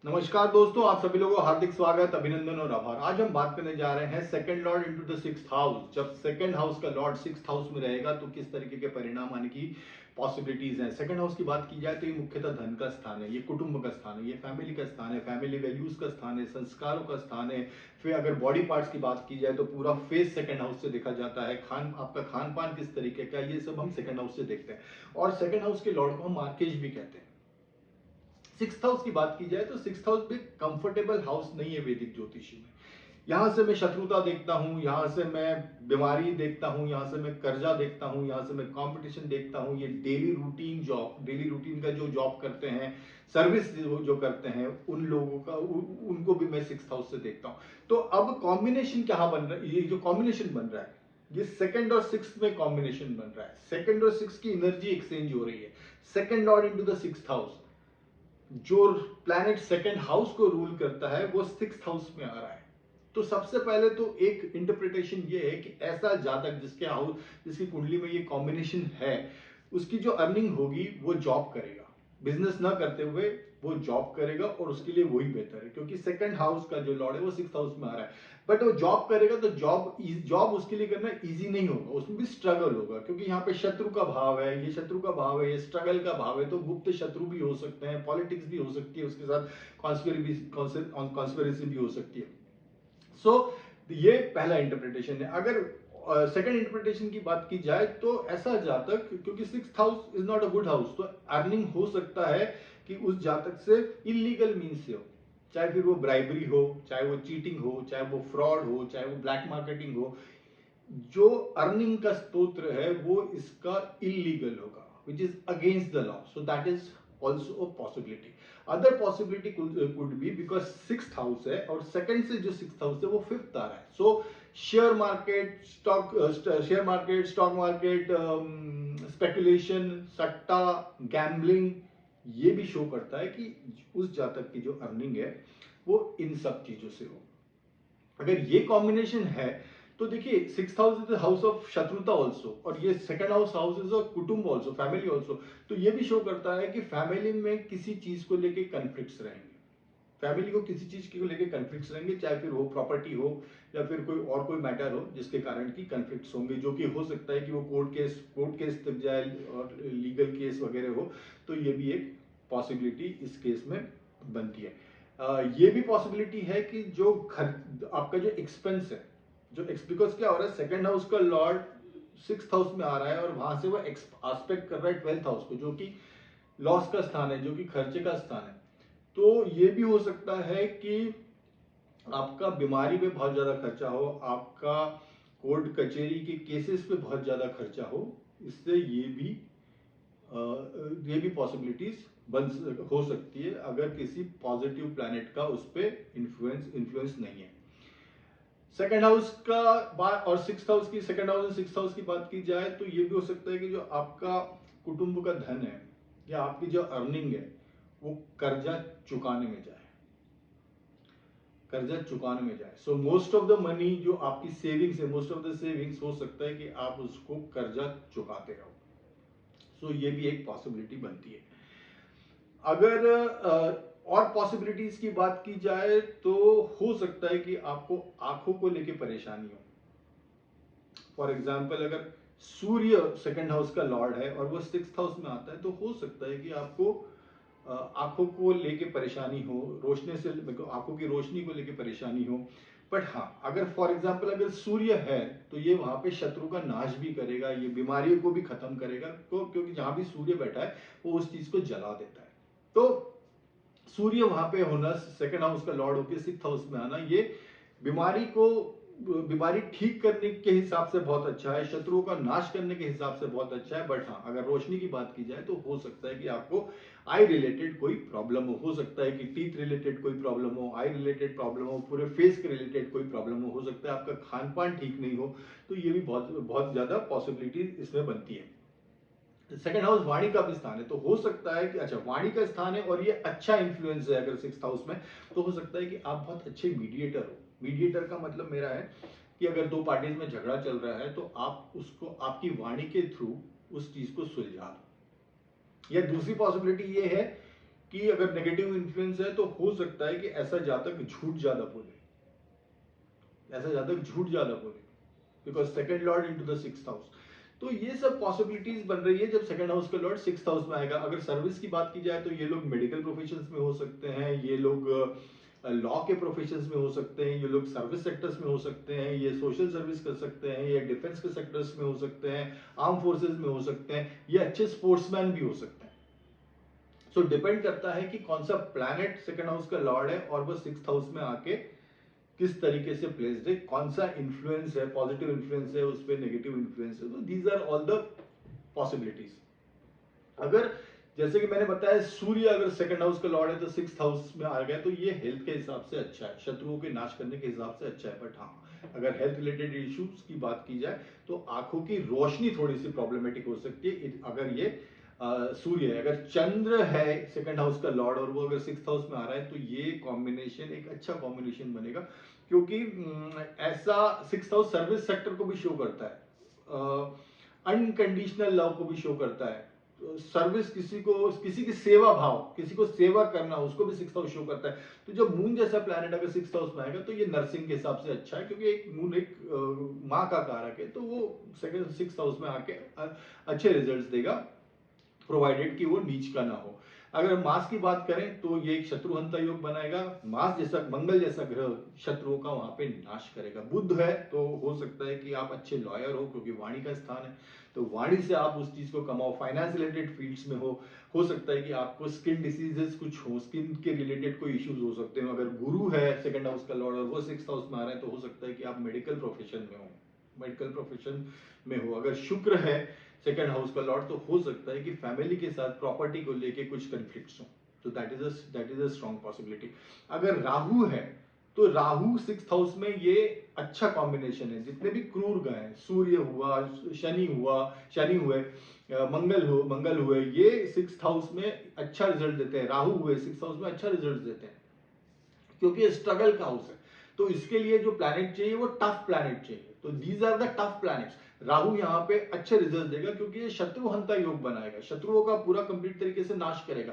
नमस्कार दोस्तों, आप सभी लोगों को हार्दिक स्वागत, अभिनंदन और आभार। आज हम बात करने जा रहे हैं second lord into the sixth house. जब सेकंड हाउस का लॉर्ड सिक्स्थ हाउस में रहेगा तो किस तरीके के परिणाम आने की पॉसिबिलिटीज हैं। सेकंड हाउस की बात की जाए तो ये मुख्यतः धन का स्थान है, ये कुटुंब का स्थान है, ये फैमिली का स्थान है, फैमिली वैल्यूज का स्थान है, संस्कारों का स्थान है। फिर अगर बॉडी पार्ट्स की बात की जाए तो पूरा फेस सेकंड हाउस से देखा जाता है। आपका खान पान किस तरीके का, ये सब हम सेकंड हाउस से देखते हैं। और सेकंड हाउस के लॉर्ड को हम मार्केज भी कहते हैं। सिक्स्थ हाउस की बात की जाए तो सिक्स्थ हाउस भी कंफर्टेबल हाउस नहीं है वैदिक ज्योतिषी में। यहां से मैं शत्रुता देखता हूं, यहां से मैं बीमारी देखता हूं, यहां से मैं कर्जा देखता हूं, यहां से मैं कंपटीशन देखता हूं। ये डेली रूटीन का जो जॉब करते हैं, सर्विस जो करते हैं, उन लोगों का उनको भी मैं सिक्स्थ हाउस से देखता हूं। तो अब कॉम्बिनेशन क्या बन रहा है, ये जो कॉम्बिनेशन बन रहा है ये सेकंड और सिक्स्थ में कॉम्बिनेशन बन रहा है। सेकंड और सिक्स्थ की एनर्जी एक्सचेंज हो रही है। Second lord into the sixth house, जो प्लैनेट सेकंड हाउस को रूल करता है वो सिक्स्थ हाउस में आ रहा है। तो सबसे पहले तो एक इंटरप्रिटेशन ये है कि ऐसा जातक जिसकी कुंडली में ये कॉम्बिनेशन है, उसकी जो अर्निंग होगी वो जॉब करेगा। बिजनेस ना करते हुए वो जॉब करेगा और उसके लिए वही बेहतर है, क्योंकि सेकंड हाउस का जो लॉर्ड है वो सिक्स्थ हाउस में आ रहा है। बट वो जॉब करेगा तो जॉब उसके लिए करना इजी नहीं होगा, उसमें भी स्ट्रगल होगा, क्योंकि यहाँ पे शत्रु का भाव है, ये शत्रु का भाव है, ये स्ट्रगल का भाव है। तो गुप्त शत्रु भी हो सकते हैं, पॉलिटिक्स भी हो सकती है, उसके साथ कॉन्स्पिरेसी भी हो सकती है। सो ये पहला इंटरप्रिटेशन है। अगर सेकंड इंटरप्रिटेशन की बात की जाए तो ऐसा जातक, क्योंकि sixth house is not a good house, तो अर्निंग हो सकता है कि उस जातक से इलीगल मीन्स से हो, चाहे फिर वो ब्राइबरी हो, चाहे वो चीटिंग हो, चाहे वो फ्रॉड हो, चाहे वो ब्लैक मार्केटिंग हो। जो अर्निंग का स्तोत्र है वो इसका इलीगल होगा, which is against the law. So that is also a possibility. Other possibility could be, because sixth house है और सेकंड से जो सिक्स्थ हाउस है वो फिफ्थ आ रहा है। सो share market, stock market, speculation, सट्टा, गैम्बलिंग, ये भी शो करता है कि उस जातक की जो अर्निंग है वो इन सब चीजों से हो। अगर ये कॉम्बिनेशन है तो देखिए, sixth house is the house of शत्रुता ऑल्सो, और ये सेकंड हाउस इज अ कुटुंब ऑल्सो, फैमिली ऑल्सो। तो ये भी शो करता है कि फैमिली में किसी चीज को लेके कन्फ्लिक्ट्स रहेंगे। फैमिली को किसी चीज को लेके कन्फ्लिक्ट्स रहेंगे, चाहे फिर वो प्रॉपर्टी हो या फिर कोई मैटर हो जिसके कारण की कन्फ्लिक्ट्स होंगे, जो कि हो सकता है कि वो कोर्ट केस तक जाए और लीगल केस वगैरह हो। तो ये भी एक पॉसिबिलिटी इस केस में बनती है। ये भी पॉसिबिलिटी है कि जो घर आपका जो एक्सपेंस है, बिकॉज क्या हो रहा है, सेकंड हाउस का लॉर्ड सिक्स्थ हाउस में आ रहा है और वहां से वो आस्पेक्ट कर रहा है ट्वेल्थ हाउस को, जो कि लॉस का स्थान है, जो कि खर्चे का स्थान है। तो ये भी हो सकता है कि आपका बीमारी पे बहुत ज्यादा खर्चा हो, आपका कोर्ट कचहरी के केसेस पे बहुत ज्यादा खर्चा हो। इससे ये भी पॉसिबिलिटीज हो सकती है, अगर किसी पॉजिटिव प्लैनेट का उस पर इन्फ्लुएंस नहीं है। सेकंड हाउस का बात और सिक्स्थ हाउस की, सेकंड हाउस और सिक्स्थ हाउस की बात की जाए तो ये भी हो सकता है कि जो आपका कुटुंब का धन है या आपकी जो अर्निंग है वो कर्जा चुकाने में जाए, कर्जा चुकाने में जाए। So most of the money जो आपकी सेविंग्स है, मोस्ट ऑफ द सेविंग्स हो सकता है कि आप उसको कर्जा चुकाते रहो। सो ये भी एक पॉसिबिलिटी बनती है। अगर और पॉसिबिलिटीज की बात की जाए तो हो सकता है कि आपको आंखों को लेके परेशानी हो। फॉर एग्जाम्पल, अगर सूर्य सेकंड हाउस का लॉर्ड है और वो सिक्स्थ हाउस में आता है तो हो सकता है कि आपको आंखों को लेके परेशानी हो, रोशनी से, आंखों की रोशनी को लेके परेशानी हो। बट हाँ, अगर फॉर एग्जाम्पल अगर सूर्य है तो ये वहां पे शत्रु का नाश भी करेगा, ये बीमारियों को भी खत्म करेगा, क्योंकि जहां भी सूर्य बैठा है वो उस चीज को जला देता है। तो सूर्य वहां पे होना, सेकंड हाउस का लॉर्ड होकर सिक्स्थ हाउस में आना, ये बीमारी को बीमारी ठीक करने के हिसाब से बहुत अच्छा है, शत्रुओं का नाश करने के हिसाब से बहुत अच्छा है। बट हाँ, अगर रोशनी की बात की जाए तो हो सकता है कि आपको आई रिलेटेड कोई प्रॉब्लम हो सकता है कि टीथ रिलेटेड कोई प्रॉब्लम हो, आई रिलेटेड प्रॉब्लम हो, पूरे फेस के रिलेटेड कोई प्रॉब्लम हो सकता है आपका खान पान ठीक नहीं हो। तो ये भी बहुत बहुत ज्यादा पॉसिबिलिटी इसमें बनती है। सेकंड हाउस वाणी का भी स्थान है, तो हो सकता है कि अच्छा, वाणी का स्थान है और ये अच्छा इंफ्लुएंस है अगर सिक्स्थ हाउस में, तो हो सकता है कि आप बहुत अच्छे मीडिएटर हो। मीडिएटर का मतलब मेरा है कि अगर दो पार्टीज में झगड़ा चल रहा है तो आप उसको आपकी वाणी के थ्रू उस चीज को सुलझा दो। या दूसरी पॉसिबिलिटी ये है कि अगर नेगेटिव इन्फ्लुएंस है तो हो सकता है कि ऐसा जातक झूठ ज्यादा बोले, ऐसा जातक झूठ ज्यादा बोले, because second lord into the sixth house. तो ये सब पॉसिबिलिटीज बन रही है जब सेकंड हाउस का लॉर्ड सिक्स्थ हाउस में आएगा। अगर सर्विस की बात की जाए तो ये लोग मेडिकल प्रोफेशंस में हो सकते हैं, ये लोग लॉ के प्रोफेशंस में हो सकते हैं, ये लोग सर्विस सेक्टर्स में हो सकते हैं, ये सोशल सर्विस कर सकते हैं, ये डिफेंस के सेक्टर्स में हो सकते हैं, आर्म फोर्सेज में हो सकते हैं, ये अच्छे स्पोर्ट्समैन भी हो सकते हैं। सो डिपेंड करता है कि कौन सा प्लैनेट सेकंड हाउस का लॉर्ड है और वो सिक्स्थ हाउस में आके किस तरीके से प्लेस्ड है, कौन सा इन्फ्लुएंस है, पॉजिटिव इन्फ्लुएंस है उस पर, नेगेटिव इन्फ्लुएंस है। तो these are all the possibilities. अगर जैसे कि मैंने बताया सूर्य अगर सेकंड हाउस का लॉर्ड है तो सिक्स्थ हाउस में आ गया तो ये हेल्थ के हिसाब से अच्छा है, शत्रुओं के नाश करने के हिसाब से अच्छा है। बट हाँ, अगर हेल्थ रिलेटेड इश्यूज की बात की जाए तो आंखों की रोशनी थोड़ी सी प्रॉब्लमेटिक हो सकती है अगर ये सूर्य है। अगर चंद्र है सेकंड हाउस का लॉर्ड और वो अगर सिक्स्थ हाउस में आ रहा है तो ये कॉम्बिनेशन एक अच्छा कॉम्बिनेशन बनेगा, क्योंकि ऐसा सिक्स्थ हाउस सर्विस सेक्टर को भी शो करता है, अनकंडीशनल लव को भी शो करता है, सर्विस किसी को, किसी की सेवा भाव, किसी को सेवा करना, उसको भी सिक्स्थ हाउस शो करता है। तो जब मून जैसा प्लैनेट अगर सिक्स्थ हाउस में आएगा तो ये नर्सिंग के हिसाब से अच्छा है, क्योंकि एक मून एक माँ का कारक है, तो वो सेकंड सिक्स्थ हाउस में आके अच्छे रिजल्ट्स देगा, प्रोवाइडेड कि वो नीच का ना हो। अगर मास की बात करें तो ये एक शत्रुहंता योग बनाएगा, मास जैसा, मंगल जैसा ग्रह शत्रुओं का वहां पे नाश करेगा। बुध है तो हो सकता है कि आप अच्छे लॉयर हो, क्योंकि वाणी का स्थान है, तो वाणी से आप उस चीज को कमाओ। फाइनेंस रिलेटेड फील्ड्स में हो सकता है कि आपको स्किन डिसीजेस कुछ हो, स्किन के रिलेटेड कोई इश्यूज हो सकते हैं। अगर गुरु है सेकंड हाउस का लॉर्ड और वो सिक्स्थ हाउस में आ रहा है तो हो सकता है कि आप मेडिकल प्रोफेशन में हो, मेडिकल प्रोफेशन में हो। अगर शुक्र है सेकंड हाउस का लॉर्ड तो हो सकता है कि फैमिली के साथ प्रॉपर्टी को लेके कुछ कन्फ्लिक्ट्स हो, तो that is a strong possibility. अगर राहु है तो राहु सिक्स्थ हाउस में ये अच्छा कॉम्बिनेशन है। जितने भी क्रूर ग्रह हैं, सूर्य हुआ, शनि हुए, मंगल हुए, ये सिक्स्थ हाउस में अच्छा रिजल्ट देते हैं। राहु हुए सिक्स्थ हाउस में अच्छा रिजल्ट देते हैं, क्योंकि ये स्ट्रगल का हाउस है। तो इसके लिए जो प्लैनेट चाहिए वो टफ प्लैनेट चाहिए, तो these are the tough planets. Rahu यहाँ पे अच्छे रिजल्ट देगा क्योंकि ये शत्रुहंता योग बनाएगा, शत्रुओं का पूरा कंप्लीट तरीके से नाश करेगा।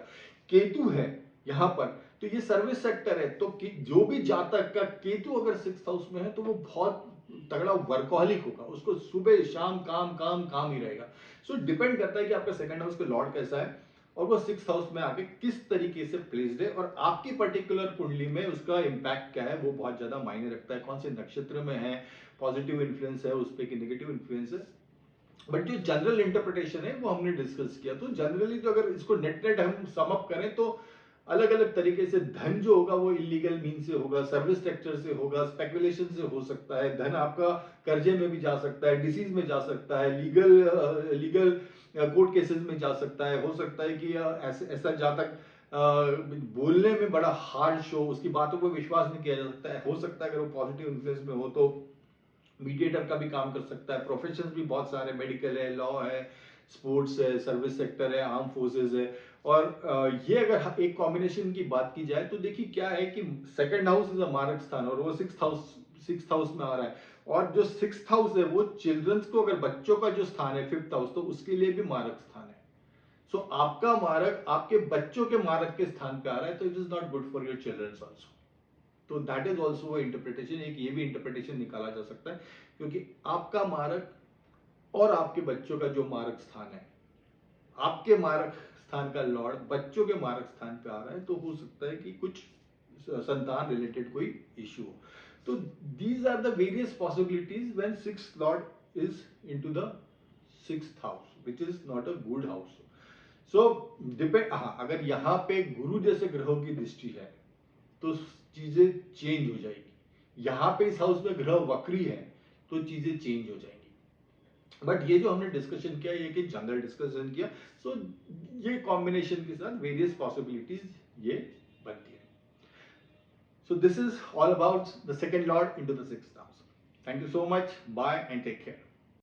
केतु है यहाँ पर तो ये सर्विस सेक्टर है, तो जो भी जातक का केतु अगर सिक्स्थ हाउस में है तो वो बहुत तगड़ा वर्कोहलिक होगा, उसको सुबह शाम काम काम काम ही रहेगा। सो डिपेंड करता है कि आपका सेकंड हाउस का लॉर्ड कैसा है और वो सिक्स्थ हाउस में आके किस तरीके से प्लेस्ड है, और आपकी पर्टिकुलर कुंडली में उसका इंपैक्ट क्या है वो बहुत ज्यादा मायने रखता है। कौन से नक्षत्र में है, पॉजिटिव इन्फ्लुएंस है उस पर कि नेगेटिव इन्फ्लुएंस है। बट जो जनरल इंटरप्रिटेशन है वो हमने डिस्कस किया। तो जनरली तो अगर इसको नेट नेट हम सम अप करें तो अलग अलग तरीके से धन जो होगा वो इलीगल मीन से होगा, सर्विस सेक्टर से होगा, स्पेकुलेशन से हो सकता है, धन आपका कर्जे में भी जा सकता है, डिसीज में जा सकता है, लीगल कोर्ट केसेस में जा सकता है। हो सकता है कि ऐसा जातक बोलने में बड़ा हार्श हो, उसकी बातों पर विश्वास नहीं किया जा सकता है। हो सकता है अगर वो पॉजिटिव इन्फ्लुएंस में हो तो मीडिएटर का भी काम कर सकता है। प्रोफेशंस भी बहुत सारे, मेडिकल है, लॉ है, स्पोर्ट्स है, सर्विस सेक्टर है, आर्म फोर्सेज है। और ये अगर एक कॉम्बिनेशन की बात की जाए तो देखिए क्या है कि सेकंड हाउस इज अ मारक स्थान और वो सिक्स्थ हाउस में आ रहा है, और जो सिक्स्थ हाउस है वो चिल्ड्रंस को, अगर बच्चों का जो स्थान है फिफ्थ हाउस, तो उसके लिए भी मारक स्थान है। सो आपका मारक आपके बच्चों के मारक के स्थान पे आ रहा है, तो it is not good for your childrens also. तो दैट इज ऑल्सो इंटरप्रिटेशन, एक ये भी इंटरप्रिटेशन निकाला जा सकता है, क्योंकि आपका मारक और आपके बच्चों का जो मारक स्थान है, आपके मारक स्थान का लॉर्ड बच्चों के मारक स्थान पे आ रहा है, तो हो सकता है कि कुछ संतान रिलेटेड कोई इश्यू हो। तो these are the various possibilities when sixth lord is into the sixth house, which is not a good house. So depend, हाँ, अगर यहाँ पे गुरु जैसे ग्रहों की दृष्टि है तो चीजें चेंज हो जाएगी। यहां पे इस हाउस में ग्रह वक्री है तो चीजें चेंज हो जाएंगी। बट ये जो हमने डिस्कशन किया, ये कि जनरल डिस्कशन किया, सो ये कॉम्बिनेशन के साथ वेरियस पॉसिबिलिटीज ये बनती है। So this is all about the second lord into the sixth house. Thank you so much, bye and take care.